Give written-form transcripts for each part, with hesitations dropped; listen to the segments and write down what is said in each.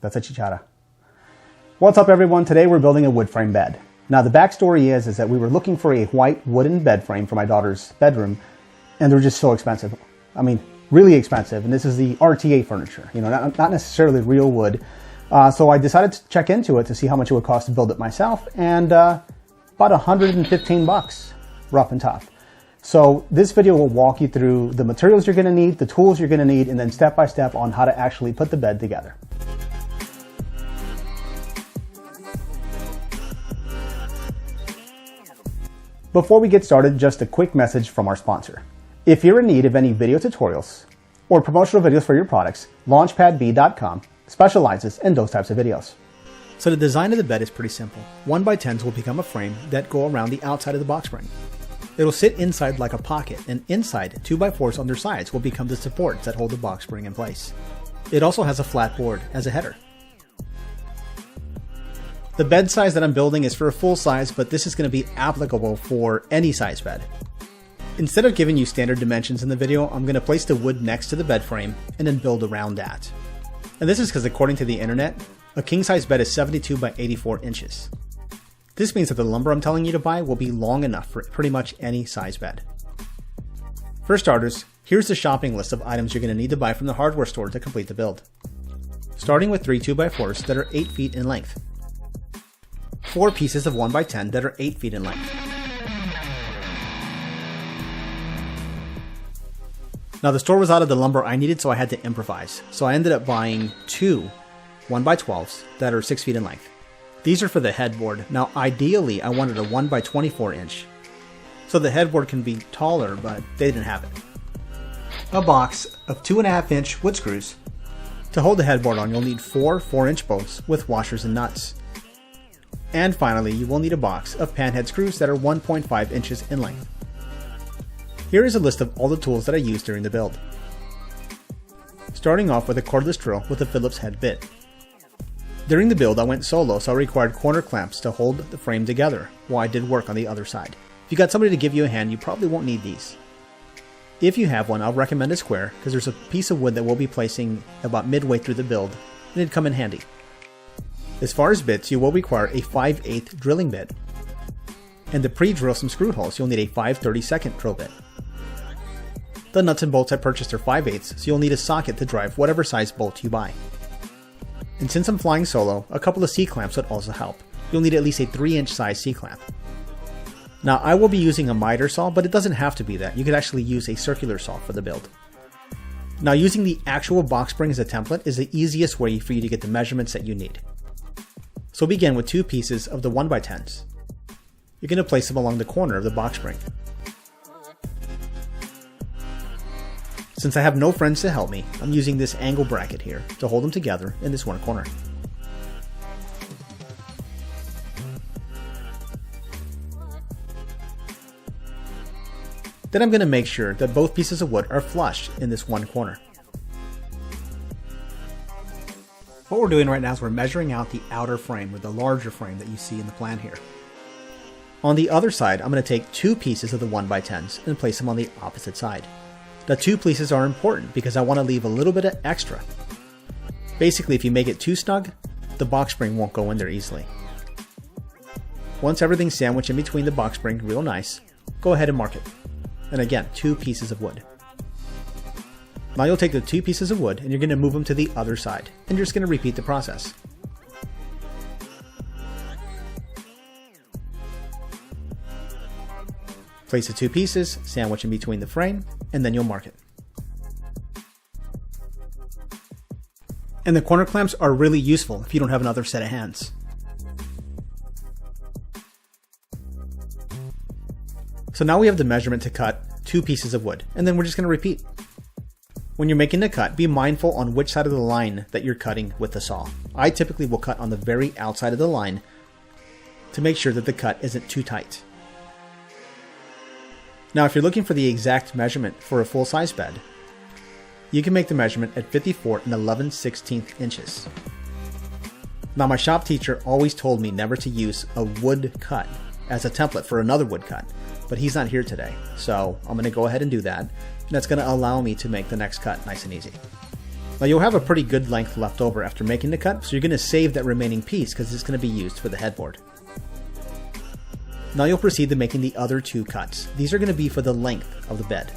That's a chichara. What's up, everyone? Today we're building a wood frame bed. Now the backstory is that we were looking for a white wooden bed frame for my daughter's bedroom, and they're just so expensive. I mean, really expensive. And this is the RTA furniture, not necessarily real wood. So I decided to check into it to see how much it would cost to build it myself, and about $115, rough and tough. So this video will walk you through the materials you're going to need, the tools you're going to need, and then step by step on how to actually put the bed together. Before we get started, just a quick message from our sponsor. If you're in need of any video tutorials or promotional videos for your products, launchpadb.com specializes in those types of videos. So the design of the bed is pretty simple. 1x10s will become a frame that go around the outside of the box spring. It'll sit inside like a pocket, and inside 2x4s on their sides will become the supports that hold the box spring in place. It also has a flat board as a header. The bed size that I'm building is for a full size, but this is going to be applicable for any size bed. Instead of giving you standard dimensions in the video, I'm going to place the wood next to the bed frame and then build around that. And this is because according to the internet, a king size bed is 72 by 84 inches. This means that the lumber I'm telling you to buy will be long enough for pretty much any size bed. For starters, here's the shopping list of items you're going to need to buy from the hardware store to complete the build. Starting with 3 2x4s that are 8 feet in length. 4 pieces of 1x10 that are 8 feet in length. Now the store was out of the lumber I needed, so I had to improvise. So I ended up buying 2 1x12s that are 6 feet in length. These are for the headboard. Now ideally I wanted a 1x24 inch. So the headboard can be taller, but they didn't have it. A box of 2.5 inch wood screws. To hold the headboard on, you'll need 4 4-inch bolts with washers and nuts. And finally, you will need a box of panhead screws that are 1.5 inches in length. Here is a list of all the tools that I used during the build. Starting off with a cordless drill with a Phillips head bit. During the build I went solo, so I required corner clamps to hold the frame together while I did work on the other side. If you got somebody to give you a hand, you probably won't need these. If you have one, I'll recommend a square because there's a piece of wood that we'll be placing about midway through the build, and it'd come in handy. As far as bits, you will require a 5/8 drilling bit. And to pre-drill some screw holes, you'll need a 5/32 drill bit. The nuts and bolts I purchased are 5/8, so you'll need a socket to drive whatever size bolt you buy. And since I'm flying solo, a couple of C-clamps would also help. You'll need at least a 3-inch size C-clamp. Now I will be using a miter saw, but it doesn't have to be that. You could actually use a circular saw for the build. Now using the actual box spring as a template is the easiest way for you to get the measurements that you need. So begin with 2 pieces of the 1x10s. You're going to place them along the corner of the box spring. Since I have no friends to help me, I'm using this angle bracket here to hold them together in this one corner. Then I'm going to make sure that both pieces of wood are flush in this one corner. What we're doing right now is we're measuring out the outer frame, or the larger frame that you see in the plan here. On the other side, I'm going to take 2 pieces of the 1x10s and place them on the opposite side. The 2 pieces are important because I want to leave a little bit of extra. Basically, if you make it too snug, the box spring won't go in there easily. Once everything's sandwiched in between the box spring real nice, go ahead and mark it. And again, 2 pieces of wood. Now you'll take the 2 pieces of wood and you're going to move them to the other side, and you're just going to repeat the process. Place the 2 pieces, sandwich in between the frame, and then you'll mark it. And the corner clamps are really useful if you don't have another set of hands. So now we have the measurement to cut 2 pieces of wood, and then we're just going to repeat. When you're making the cut, be mindful on which side of the line that you're cutting with the saw. I typically will cut on the very outside of the line to make sure that the cut isn't too tight. Now if you're looking for the exact measurement for a full-size bed, you can make the measurement at 54 11/16 inches. Now my shop teacher always told me never to use a wood cut as a template for another wood cut, but he's not here today, so I'm going to go ahead and do that, and that's going to allow me to make the next cut nice and easy. Now you'll have a pretty good length left over after making the cut, so you're going to save that remaining piece because it's going to be used for the headboard. Now you'll proceed to making the other 2 cuts. These are going to be for the length of the bed.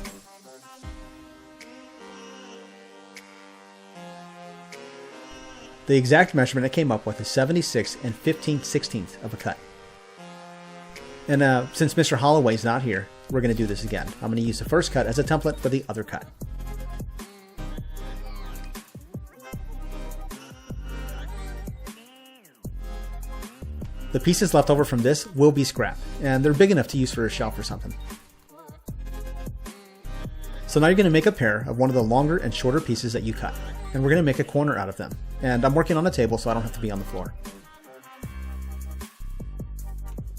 The exact measurement I came up with is 76 and 15/16 of a cut. And since Mr. Holloway's not here, we're going to do this again. I'm going to use the first cut as a template for the other cut. The pieces left over from this will be scrap, and they're big enough to use for a shelf or something. So now you're going to make a pair of one of the longer and shorter pieces that you cut, and we're going to make a corner out of them. And I'm working on a table so I don't have to be on the floor.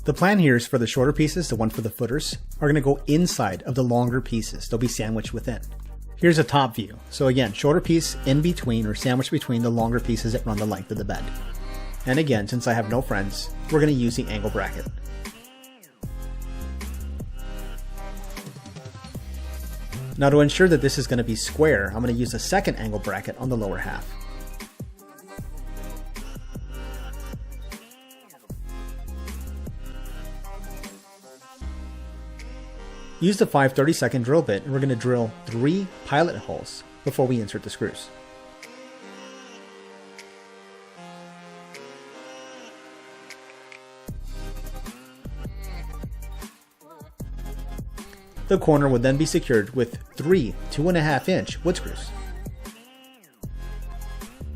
The plan here is for the shorter pieces, the one for the footers, are going to go inside of the longer pieces. They'll be sandwiched within. Here's a top view. So again, shorter piece in between or sandwiched between the longer pieces that run the length of the bed. And again, since I have no friends, we're going to use the angle bracket. Now to ensure that this is going to be square, I'm going to use a second angle bracket on the lower half. Use the 5/32 drill bit, and we're going to drill 3 pilot holes before we insert the screws. The corner would then be secured with 3 2.5-inch wood screws.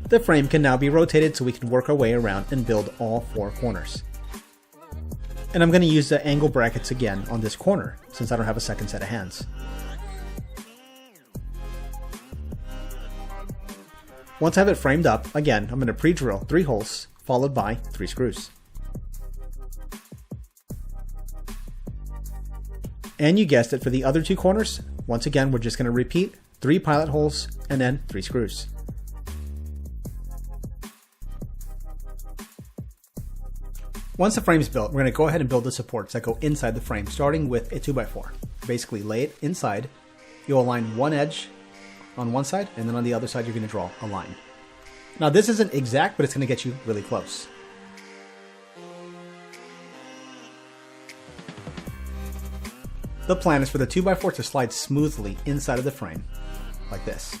The frame can now be rotated so we can work our way around and build all 4 corners. And I'm going to use the angle brackets again on this corner since I don't have a second set of hands. Once I have it framed up, again, I'm going to pre-drill 3 holes followed by 3 screws. And you guessed it, for the other 2 corners, once again, we're just going to repeat 3 pilot holes and then 3 screws. Once the frame is built, we're going to go ahead and build the supports that go inside the frame, starting with a 2x4. Basically lay it inside. You'll align one edge on one side, and then on the other side you're going to draw a line. Now this isn't exact, but it's going to get you really close. The plan is for the 2x4 to slide smoothly inside of the frame, like this.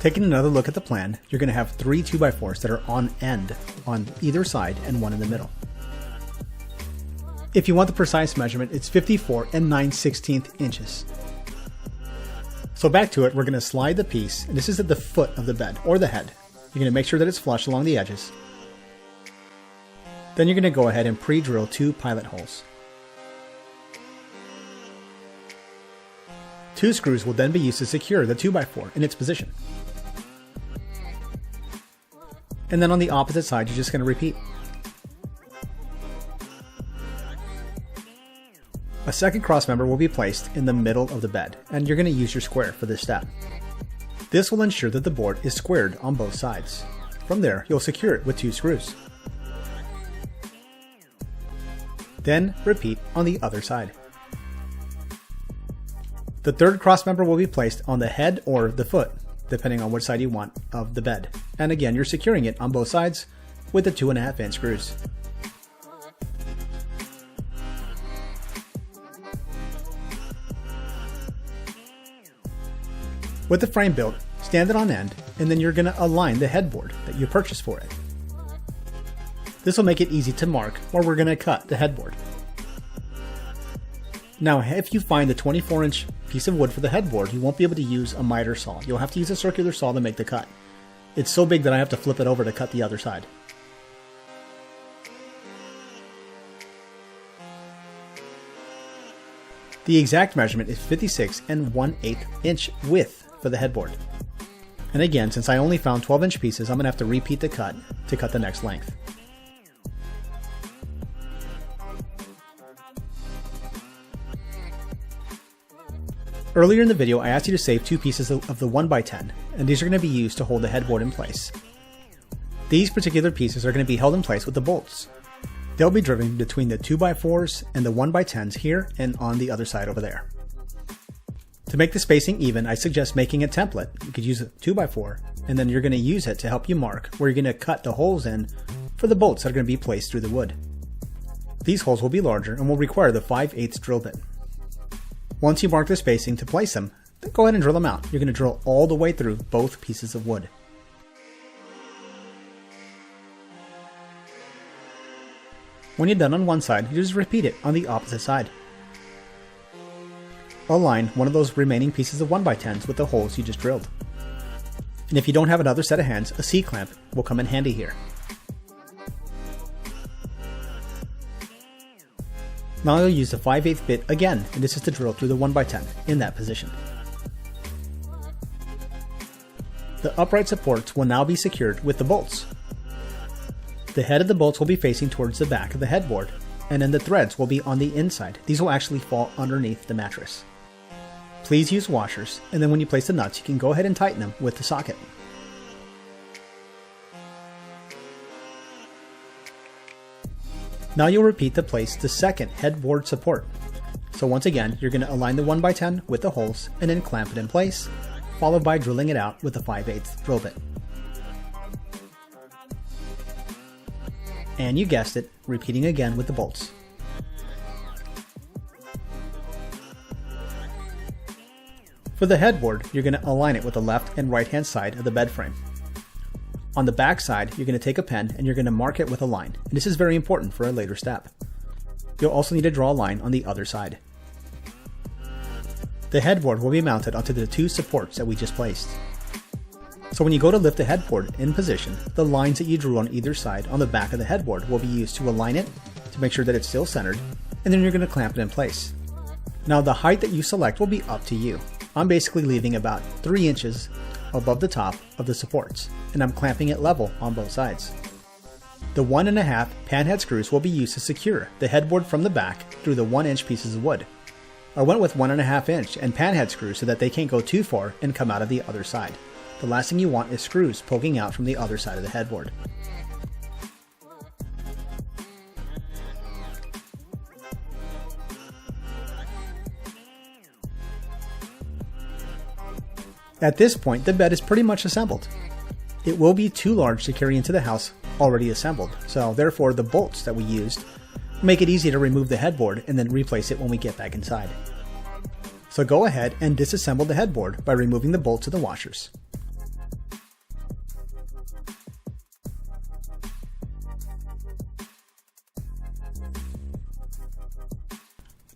Taking another look at the plan, you're going to have 3 2x4s that are on end on either side and one in the middle. If you want the precise measurement, it's 54 9/16 inches. So back to it, we're going to slide the piece, and this is at the foot of the bed, or the head. You're going to make sure that it's flush along the edges. Then you're going to go ahead and pre-drill 2 pilot holes. 2 screws will then be used to secure the 2x4 in its position. And then on the opposite side, you're just going to repeat. A second cross member will be placed in the middle of the bed, and you're going to use your square for this step. This will ensure that the board is squared on both sides. From there, you'll secure it with 2 screws. Then repeat on the other side. The third cross member will be placed on the head or the foot, depending on which side you want of the bed. And again, you're securing it on both sides with the 2.5-inch screws. With the frame built, stand it on end, and then you're going to align the headboard that you purchased for it. This will make it easy to mark where we're going to cut the headboard. Now, if you find the 24-inch piece of wood for the headboard, you won't be able to use a miter saw. You'll have to use a circular saw to make the cut. It's so big that I have to flip it over to cut the other side. The exact measurement is 56 1/8 inch width for the headboard. And again, since I only found 12-inch pieces, I'm going to have to repeat the cut to cut the next length. Earlier in the video, I asked you to save 2 pieces of the 1x10, and these are going to be used to hold the headboard in place. These particular pieces are going to be held in place with the bolts. They'll be driven between the 2x4s and the 1x10s here and on the other side over there. To make the spacing even, I suggest making a template. You could use a 2x4, and then you're going to use it to help you mark where you're going to cut the holes in for the bolts that are going to be placed through the wood. These holes will be larger and will require the 5/8 drill bit. Once you mark the spacing to place them, then go ahead and drill them out. You're going to drill all the way through both pieces of wood. When you're done on one side, you just repeat it on the opposite side. Align one of those remaining pieces of 1x10s with the holes you just drilled. And if you don't have another set of hands, a C-clamp will come in handy here. Now you'll use the 5/8 bit again, and this is to drill through the 1x10 in that position. The upright supports will now be secured with the bolts. The head of the bolts will be facing towards the back of the headboard, and then the threads will be on the inside. These will actually fall underneath the mattress. Please use washers, and then when you place the nuts, you can go ahead and tighten them with the socket. Now you'll repeat to place the second headboard support. So once again, you're going to align the 1x10 with the holes and then clamp it in place, followed by drilling it out with the 5/8 drill bit. And you guessed it, repeating again with the bolts. For the headboard, you're going to align it with the left and right hand side of the bed frame. On the back side, you're going to take a pen and you're going to mark it with a line. And this is very important for a later step. You'll also need to draw a line on the other side. The headboard will be mounted onto the two supports that we just placed. So when you go to lift the headboard in position, the lines that you drew on either side on the back of the headboard will be used to align it, to make sure that it's still centered, and then you're going to clamp it in place. Now the height that you select will be up to you. I'm basically leaving about 3 inches above the top of the supports, and I'm clamping it level on both sides. The 1.5 panhead screws will be used to secure the headboard from the back through the 1-inch pieces of wood. I went with 1.5 inch and panhead screws so that they can't go too far and come out of the other side. The last thing you want is screws poking out from the other side of the headboard. At this point, the bed is pretty much assembled. It will be too large to carry into the house already assembled, so therefore the bolts that we used make it easy to remove the headboard and then replace it when we get back inside. So go ahead and disassemble the headboard by removing the bolts of the washers.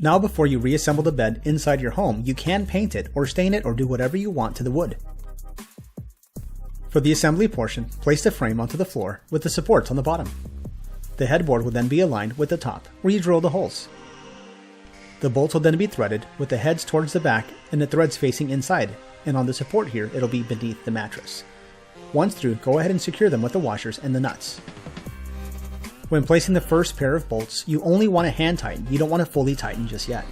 Now before you reassemble the bed inside your home, you can paint it or stain it or do whatever you want to the wood. For the assembly portion, place the frame onto the floor with the supports on the bottom. The headboard will then be aligned with the top, where you drill the holes. The bolts will then be threaded with the heads towards the back and the threads facing inside, and on the support here, it'll be beneath the mattress. Once through, go ahead and secure them with the washers and the nuts. When placing the first pair of bolts, you only want to hand tighten, you don't want to fully tighten just yet.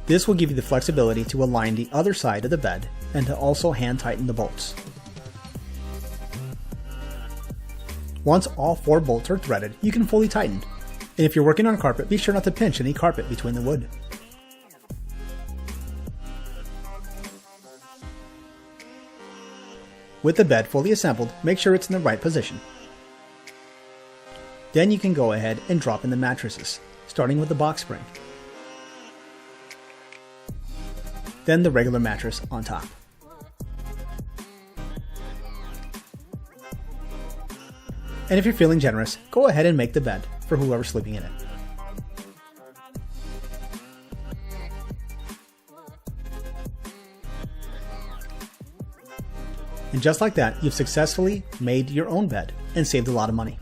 This will give you the flexibility to align the other side of the bed and to also hand tighten the bolts. Once all 4 bolts are threaded, you can fully tighten. And if you're working on carpet, be sure not to pinch any carpet between the wood. With the bed fully assembled, make sure it's in the right position. Then you can go ahead and drop in the mattresses, starting with the box spring. Then the regular mattress on top. And if you're feeling generous, go ahead and make the bed for whoever's sleeping in it. And just like that, you've successfully made your own bed and saved a lot of money.